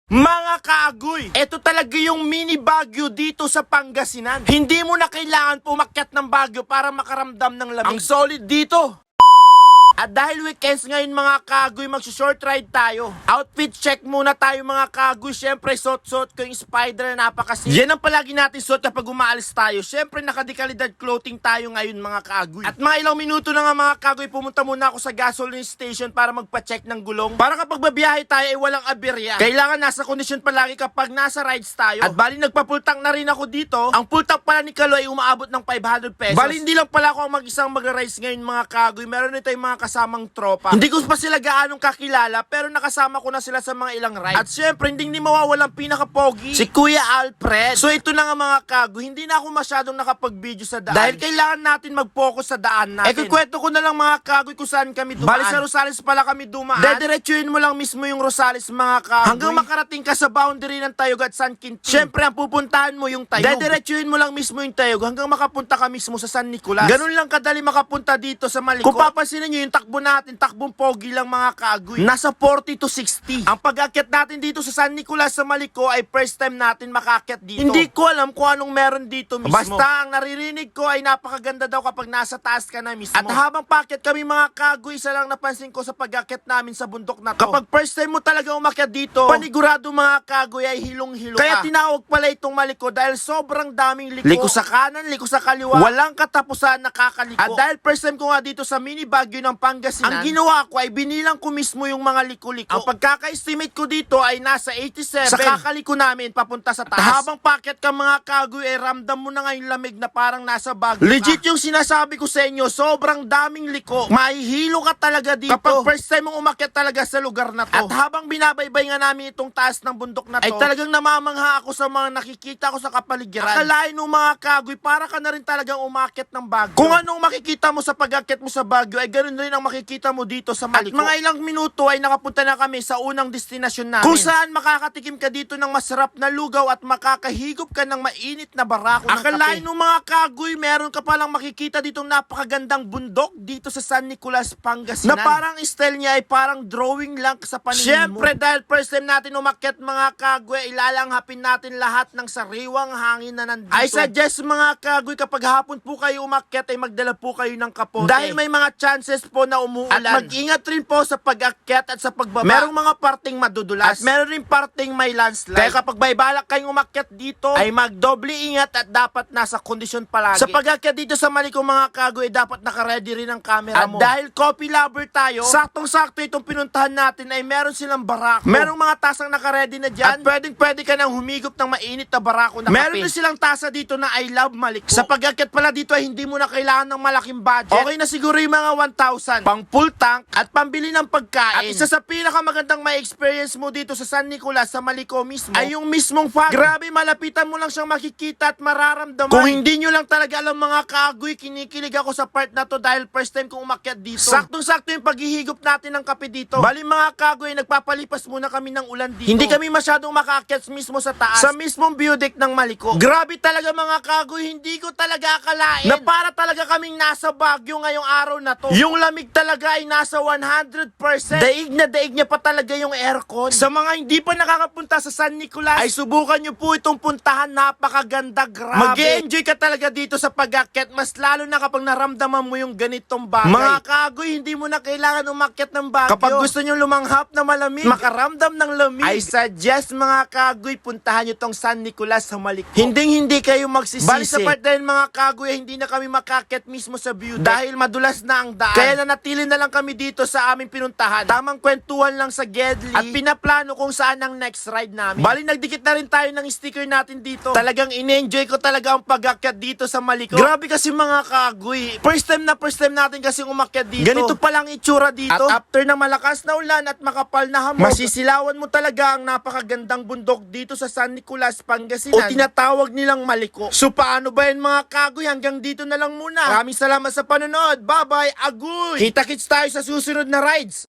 Mga kaagoy, ito talaga yung mini Baguio dito sa Pangasinan. Hindi mo na kailangan pumakyat ng Baguio para makaramdam ng lamig. Ang solid dito. At dahil weekends ngayon mga kaagoy, magsushort ride tayo. Outfit check muna tayo mga kaagoy. Siyempre, suot-suot ko yung spider na napakasin. Yan ang palagi natin suot kapag umaalis tayo. Siyempre, nakadekalidad clothing tayo ngayon mga kaagoy. At mga ilang minuto na nga mga kaagoy, pumunta muna ako sa gasoline station para magpa-check ng gulong. Para kapag babiyahe tayo ay walang aberya. Kailangan nasa kondisyon palagi kapag nasa rides tayo. At bali nagpa-full-tank na rin ako dito. Ang full-tank pala ni Kalo ay umaabot ng 500 pesos. Bali hindi lang pala ako ang mag-isang mag-rides ngayon mga kaagoy. Meron din tayong mga kasamang tropa. Hindi ko pa sila gaanong kakilala pero nakasama ko na sila sa mga ilang rides. At syempre hindi mawawalang pinaka-pogi si Kuya Alfred. So ito na nga mga kaagoy, hindi na ako masyadong nakapag-video sa daan. Dahil kailangan natin mag-focus sa daan natin. Kwento ko na lang mga kaagoy kung saan kami dumaan. Bali sa Rosales pala kami dumaan. Dediretsuhin mo lang mismo yung Rosales mga kaagoy. Hanggang makarating ka sa boundary ng Tayog at San Quintin. Syempre ang pupuntahan mo yung Tayog. Dediretsuhin mo lang mismo yung Tayog hanggang makapunta ka mismo sa San Nicolas. Ganun lang kadali makapunta dito sa Maliko. Kung papansinin nyo yung takbo natin, takbong pogi lang mga kaagoy. Nasa 40 to 60. Ang pag-akyat natin dito sa San Nicolas sa Maliko ay first time natin makakyat dito. Hindi ko alam kung anong meron dito mismo. Basta ang naririnig ko ay napakaganda daw kapag nasa taas ka na mismo. At habang paakyat kami mga kaagoy, isa lang napansin ko sa pag-akyat namin sa bundok na to. Kapag first time mo talaga umakyat dito, panigurado mga kaagoy ay hilong-hilo ka. Kaya tinawag pala itong Maliko dahil sobrang daming liko. Liko sa kanan, liko sa kaliwa. Walang katapusan nakakaliko. At dahil first time ko nga dito sa mini Baguio ng Pangasinan, ang ginawa ko ay binilang ko mismo yung mga liko-liko. Ang pagkaka-estimate ko dito ay nasa 87 sa kakaliko namin papunta sa taas. At habang packet ka mga kaagoy ay ramdam mo na nga yung lamig na parang nasa Baguio. Legit yung sinasabi ko sa inyo, sobrang daming liko. Mahihilo ka talaga dito kapag first time mong umakyat talaga sa lugar na to. At habang binabaybay nga namin itong taas ng bundok na to, ay talagang namamangha ako sa mga nakikita ko sa kapaligiran. Akalain mo mga kaagoy, para ka na rin talagang umakyat ng Baguio. Kung anong makikita mo sa pag-akyat mo sa Baguio ay ganoon rin ang makikita mo dito sa Maliko. At mga ilang minuto ay nakapunta na kami sa unang destinasyon namin. Kung saan makakatikim ka dito ng masarap na lugaw at makakahigop ka ng mainit na barako ng kape. Akalain mo mga kaagoy, meron ka palang makikita ditong napakagandang bundok dito sa San Nicolas, Pangasinan. Na parang style niya ay parang drawing lang sa paningin mo. Siyempre dahil first time natin umakyat mga kaagoy, ilalanghapin natin lahat ng sariwang hangin na nandito. I suggest mga kaagoy kapag hapon po kayo umakyat ay magdala po kayo ng kapote. Dahil may mga chances po na umuulan. At mag-ingat rin po sa pag-akyat at sa pagbaba. Merong mga parting madudulas. At meron rin parting may landslide. Kaya kapag may balak kayong umakyat dito, ay magdoble ingat at dapat nasa kondisyon palagi. Sa pag-akyat dito sa Maliko mga kaagoy, dapat naka-ready rin ang camera mo. At dahil coffee lover tayo, saktong-sakto itong pinuntahan natin ay meron silang barako. Merong mga tasang naka-ready na dyan. At pwedeng-pwede ka nang humigop ng mainit na barako na kape. Meron din silang tasa dito na I love Maliko. Sa pag-akyat pala dito ay hindi mo na kailangan ng malaking budget. Okay na siguro yung mga 1,000 pang full tank at pambili ng pagkain. At isa sa pinakamagandang may experience mo dito sa San Nicolas sa Maliko mismo ay yung mismong fog. Grabe, malapitan mo lang siyang makikita at mararamdaman. Kung hindi nyo lang talaga alam mga kaagoy, kinikilig ako sa part na to dahil first time kong umakyat dito. Saktong-sakto yung paghihigop natin ng kape dito. Bali mga kaagoy, nagpapalipas muna kami ng ulan dito. Hindi kami masyadong makaakyat mismo sa taas. Sa mismong view deck ng Maliko. Grabe talaga mga kaagoy, hindi ko talaga akalain na para talaga kaming nasa Baguio ngayong araw na to. Yung lamig talaga ay nasa 100%. Daig na daig niya pa talaga yung aircon. Sa mga hindi pa nakakapunta sa San Nicolas, ay subukan nyo po itong puntahan. Napakaganda, grabe. Mag-enjoy ka talaga dito sa pag-akyat, mas lalo na kapag naramdaman mo yung ganitong bagay. Mga kaagoy, hindi mo na kailangan umakyat ng Baguio. Kapag gusto nyo lumanghap na malamig, makaramdam ng lamig, I suggest mga kaagoy, puntahan nyo tong San Nicolas sa Maliko. Hindi kayo magsisisi. Bali sa part dahil mga kaagoy, hindi na kami makakyat mismo sa view deck dahil madulas na ang daan. Kaya nanatili na lang kami dito sa aming pinuntahan. Tamang kwentuhan lang sa Gedli at pinaplano kung saan ang next ride namin. Bali nagdikit na rin tayo ng sticker natin dito. Talagang in-enjoy ko talaga ang pag-akyat dito sa Maliko. Grabe kasi mga kaagoy. First time natin kasi umakyat dito. Ganito palang itsura dito. At after ng malakas na ulan at makapal na hamog, masisilawan mo talaga ang napakagandang bundok dito sa San Nicolas, Pangasinan o tinatawag nilang Maliko. So paano ba yan mga kaagoy? Hanggang dito na lang muna. Maraming salamat sa panonood. Bye-bye. Agoy! Kita-kits tayo sa susunod na rides.